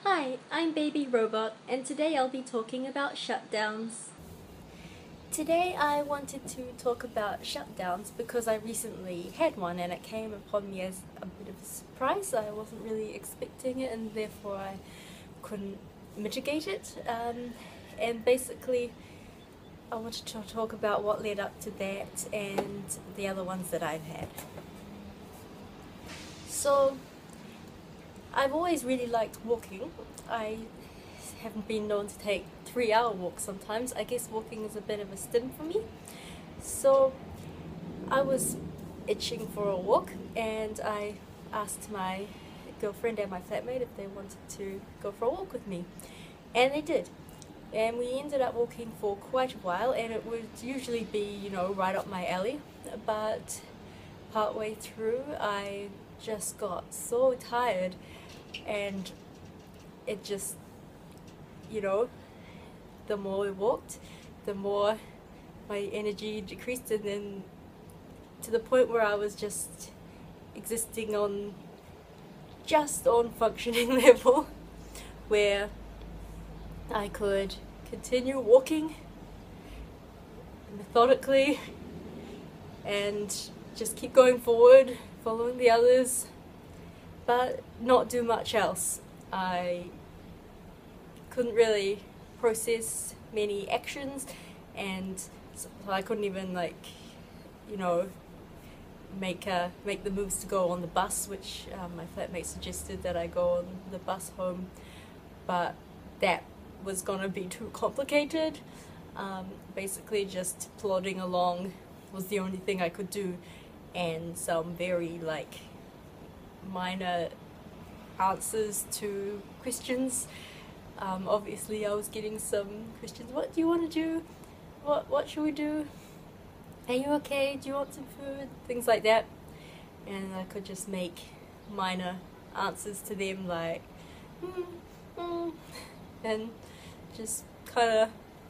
Hi, I'm Baby Robot, and today I'll be talking about shutdowns. Today I wanted to talk about shutdowns because I recently had one and it came upon me as a bit of a surprise. I wasn't really expecting it and therefore I couldn't mitigate it. And basically I wanted to talk about what led up to that and the other ones that I've had. So I've always really liked walking. I haven't been known to take 3-hour walks sometimes. I guess walking is a bit of a stim for me. So I was itching for a walk and I asked my girlfriend and my flatmate if they wanted to go for a walk with me. And they did. And we ended up walking for quite a while, and it would usually be, you know, right up my alley. But partway through I just got so tired and it just, you know, the more we walked, the more my energy decreased, and then to the point where I was just existing on just on functioning level where I could continue walking methodically and just keep going forward, following the others, but not do much else. I couldn't really process many actions, and so I couldn't even, like, you know, make the moves to go on the bus, which my flatmate suggested that I go on the bus home, but that was gonna be too complicated. Basically just plodding along was the only thing I could do, and some very like minor answers to questions. Obviously I was getting some questions: what do you want to do? What should we do? Are you okay? Do you want some food? Things like that. And I could just make minor answers to them like and just kind of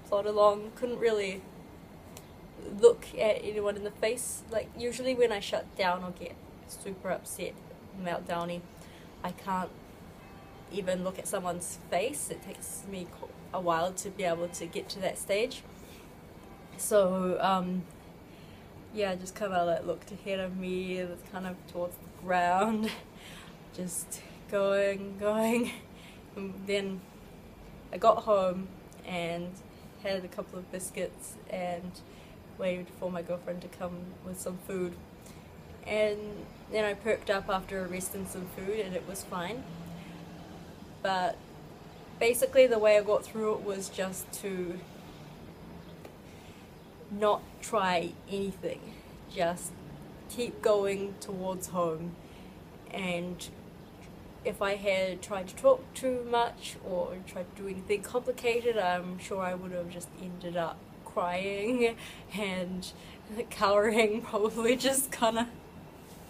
plod along. Couldn't really look at anyone in the face. Like, usually when I shut down or get super upset, meltdowny, I can't even look at someone's face. It takes me a while to be able to get to that stage. So yeah, I just kind of like looked ahead of me, kind of towards the ground, just going, and then I got home and had a couple of biscuits and waited for my girlfriend to come with some food, and then I perked up after a rest and some food and it was fine. But basically the way I got through it was just to not try anything, just keep going towards home. And if I had tried to talk too much or tried to do anything complicated, I'm sure I would have just ended up crying and cowering, probably just kind of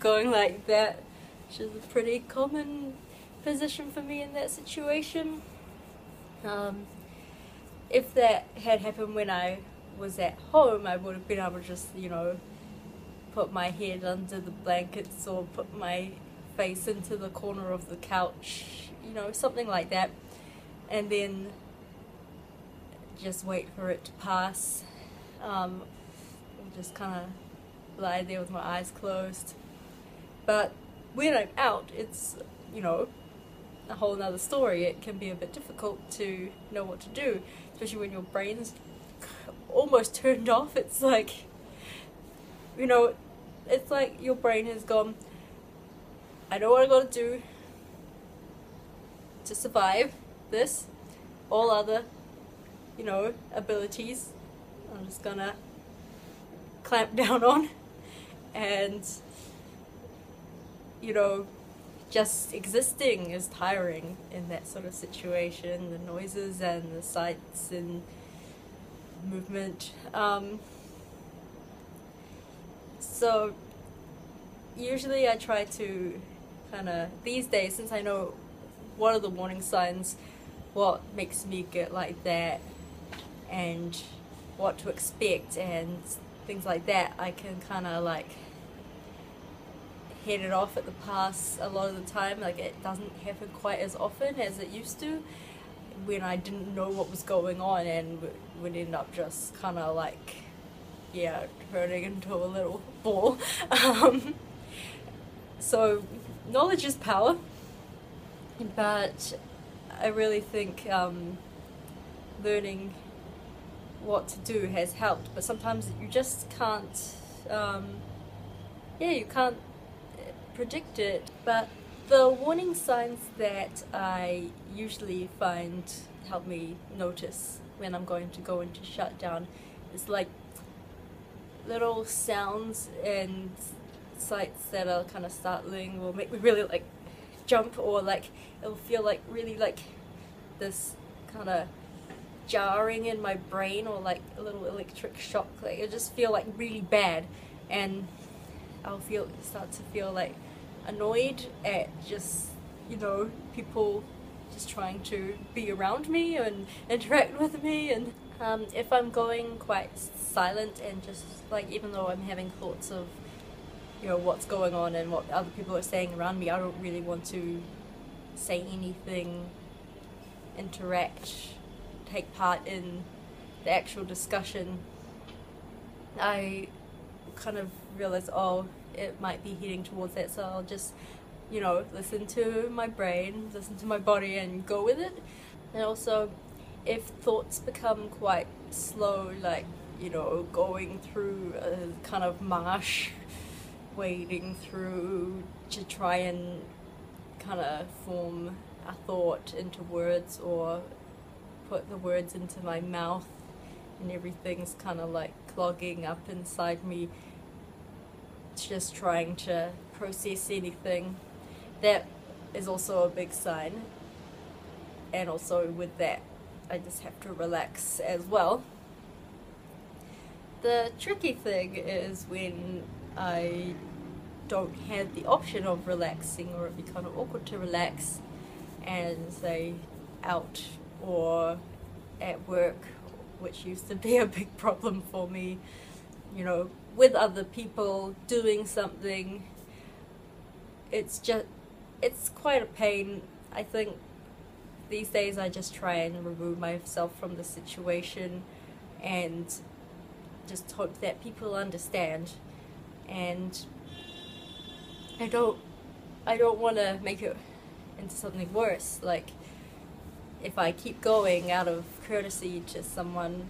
going like that, which is a pretty common position for me in that situation. If that had happened when I was at home, I would have been able to just, you know, put my head under the blankets or put my face into the corner of the couch, you know, something like that, and then just wait for it to pass. Just kind of lie there with my eyes closed. But when I'm out, it's, you know, a whole nother story. It can be a bit difficult to know what to do, especially when your brain's almost turned off. It's like, you know, it's like your brain has gone, I know what I gotta do to survive this. All other, you know, abilities I'm just gonna clamp down on. And, you know, just existing is tiring in that sort of situation. The noises and the sights and movement. So usually I try to kind of, these days, since I know what are the warning signs, what makes me get like that, and what to expect and things like that, I can kind of like headed off at the pass a lot of the time. Like, it doesn't happen quite as often as it used to when I didn't know what was going on, and would end up just kind of like, yeah, turning into a little ball. So knowledge is power, but I really think learning what to do has helped, but sometimes you just can't, you can't predict it. But the warning signs that I usually find help me notice when I'm going to go into shutdown is like little sounds and sights that are kind of startling, will make me really like jump, or like it'll feel like really like this kind of jarring in my brain, or like a little electric shock. Like it'll just feel like really bad, and I'll start to feel like annoyed at just, you know, people just trying to be around me and interact with me. And if I'm going quite silent and just like, even though I'm having thoughts of, you know, what's going on and what other people are saying around me, I don't really want to say anything, interact, take part in the actual discussion. I kind of realize, oh, it might be heading towards that, so I'll just, you know, listen to my brain, listen to my body and go with it. And also, if thoughts become quite slow, like, you know, going through a kind of marsh, wading through to try and kind of form a thought into words, or put the words into my mouth, and everything's kind of like clogging up inside me, just trying to process anything, that is also a big sign. And also with that, I just have to relax as well. The tricky thing is when I don't have the option of relaxing, or it'd be kind of awkward to relax, and say out or at work, which used to be a big problem for me, you know, with other people doing something. It's quite a pain. I think these days I just try and remove myself from the situation and just hope that people understand. And I don't want to make it into something worse. Like, if I keep going out of courtesy to someone,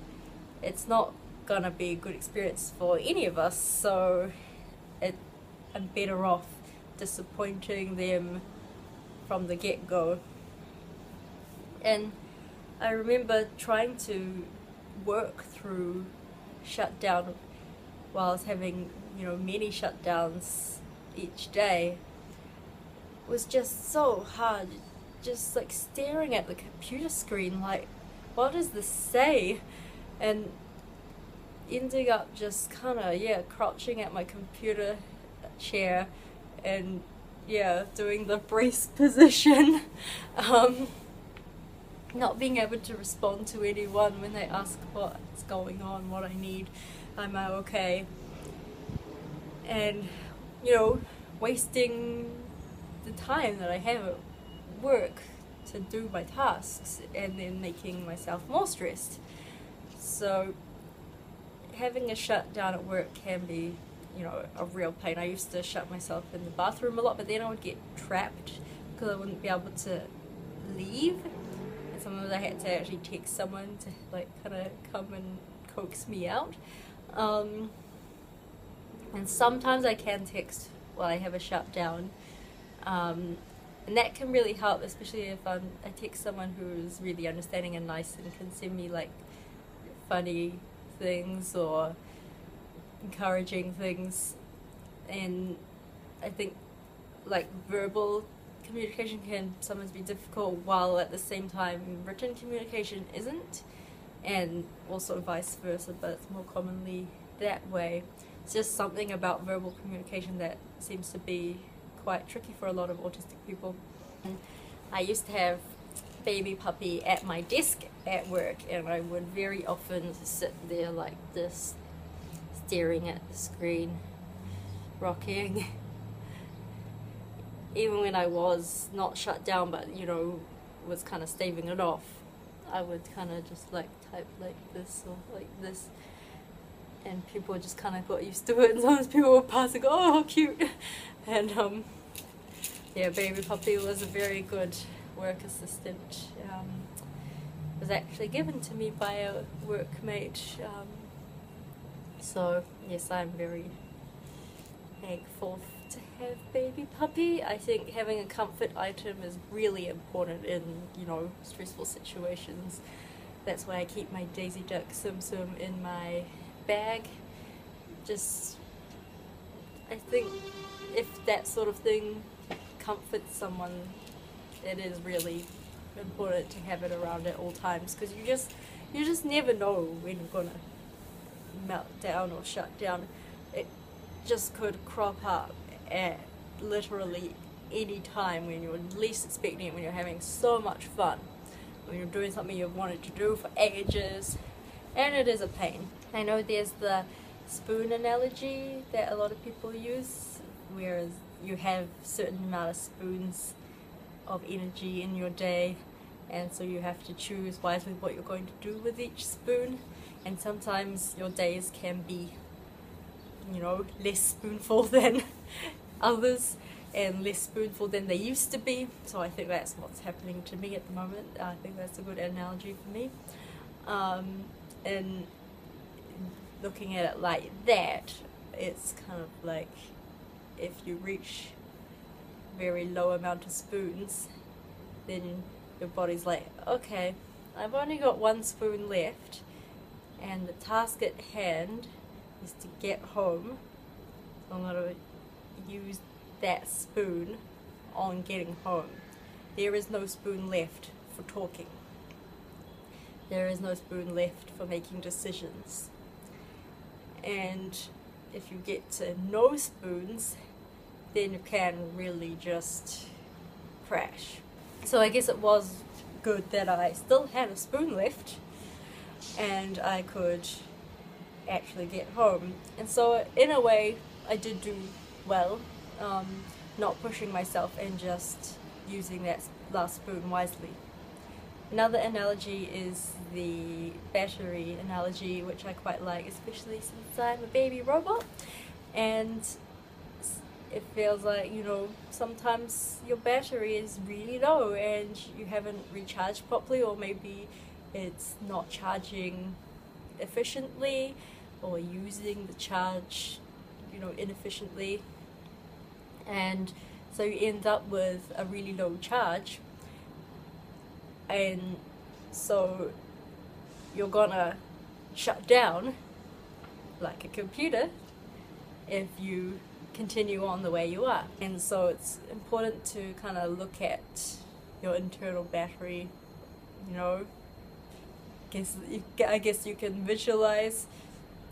it's not gonna be a good experience for any of us, so I'm better off disappointing them from the get-go. And I remember trying to work through shutdown while I was having, you know, many shutdowns each day. It was just so hard, just like staring at the computer screen like, what does this say? And ending up just kind of, crouching at my computer chair and, doing the brace position. Not being able to respond to anyone when they ask what's going on, what I need, am I okay? And, you know, wasting the time that I have at work to do my tasks, and then making myself more stressed. So having a shutdown at work can be, you know, a real pain. I used to shut myself in the bathroom a lot, but then I would get trapped because I wouldn't be able to leave. And sometimes I had to actually text someone to like kind of come and coax me out. And sometimes I can text while I have a shutdown. And that can really help, especially if I text someone who's really understanding and nice and can send me like funny things or encouraging things. And I think like verbal communication can sometimes be difficult, while at the same time written communication isn't, and also vice versa, but it's more commonly that way. It's just something about verbal communication that seems to be quite tricky for a lot of autistic people. I used to have baby puppy at my desk at work, and I would very often sit there like this, staring at the screen, rocking, even when I was not shut down, but you know, was kind of staving it off, I would kind of just like type like this or like this, and people just kind of got used to it, and sometimes people would pass and go, oh, how cute. And yeah, Baby Puppy was a very good work assistant. It was actually given to me by a workmate, so yes, I'm very thankful to have Baby Puppy. I think having a comfort item is really important in, you know, stressful situations. That's why I keep my Daisy Duck Tsum Tsum in my bag. Just, I think if that sort of thing comforts someone, it is really important to have it around at all times, because you just never know when you're gonna melt down or shut down. It just could crop up at literally any time when you're least expecting it, when you're having so much fun, when you're doing something you've wanted to do for ages, and it is a pain. I know there's the spoon analogy that a lot of people use, whereas you have a certain amount of spoons of energy in your day, and so you have to choose wisely what you're going to do with each spoon, and sometimes your days can be, you know, less spoonful than others and less spoonful than they used to be. So I think that's what's happening to me at the moment. I think that's a good analogy for me. And looking at it like that, it's kind of like if you reach a very low amount of spoons, then your body's like, okay, I've only got one spoon left, and the task at hand is to get home. So I'm going to use that spoon on getting home. There is no spoon left for talking. There is no spoon left for making decisions. And if you get to no spoons, then you can really just crash. So I guess it was good that I still had a spoon left and I could actually get home. And so in a way I did do well, not pushing myself and just using that last spoon wisely. Another analogy is the battery analogy, which I quite like, especially since I'm a baby robot, and it feels like, you know, sometimes your battery is really low and you haven't recharged properly, or maybe it's not charging efficiently or using the charge, you know, inefficiently, and so you end up with a really low charge, and so you're gonna shut down like a computer if you continue on the way you are. And so it's important to kind of look at your internal battery, you know. I guess you can visualize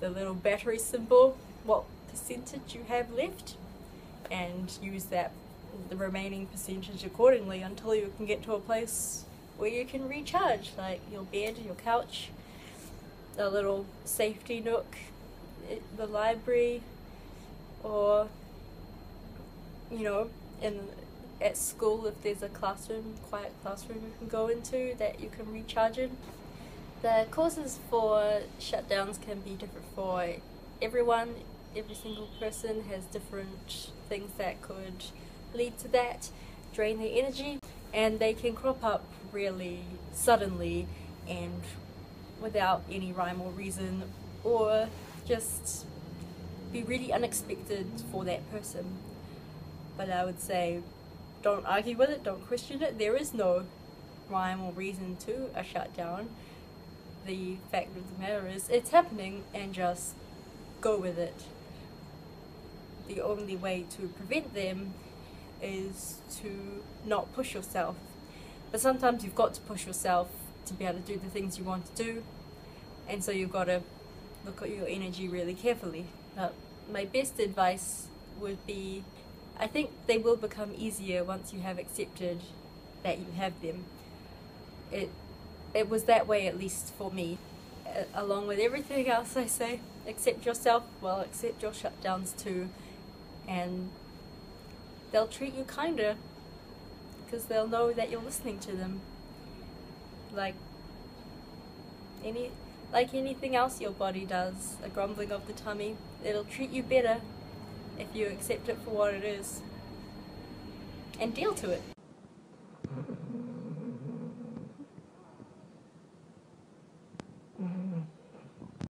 the little battery symbol, what percentage you have left, and use that, the remaining percentage accordingly, until you can get to a place where you can recharge, like your bed, your couch, a little safety nook, the library, or, you know, at school if there's a classroom, quiet classroom you can go into that you can recharge in. The causes for shutdowns can be different for everyone. Every single person has different things that could lead to that, drain their energy, and they can crop up really suddenly and without any rhyme or reason, or just be really unexpected for that person. But I would say, don't argue with it, don't question it. There is no rhyme or reason to a shutdown. The fact of the matter is, it's happening, and just go with it. The only way to prevent them is to not push yourself. But sometimes you've got to push yourself to be able to do the things you want to do, and so you've got to look at your energy really carefully. My best advice would be, I think they will become easier once you have accepted that you have them. It was that way, at least for me. Along with everything else I say, accept yourself, well, accept your shutdowns too, and they'll treat you kinder because they'll know that you're listening to them. Like anything else your body does, a grumbling of the tummy, it'll treat you better if you accept it for what it is and deal to it.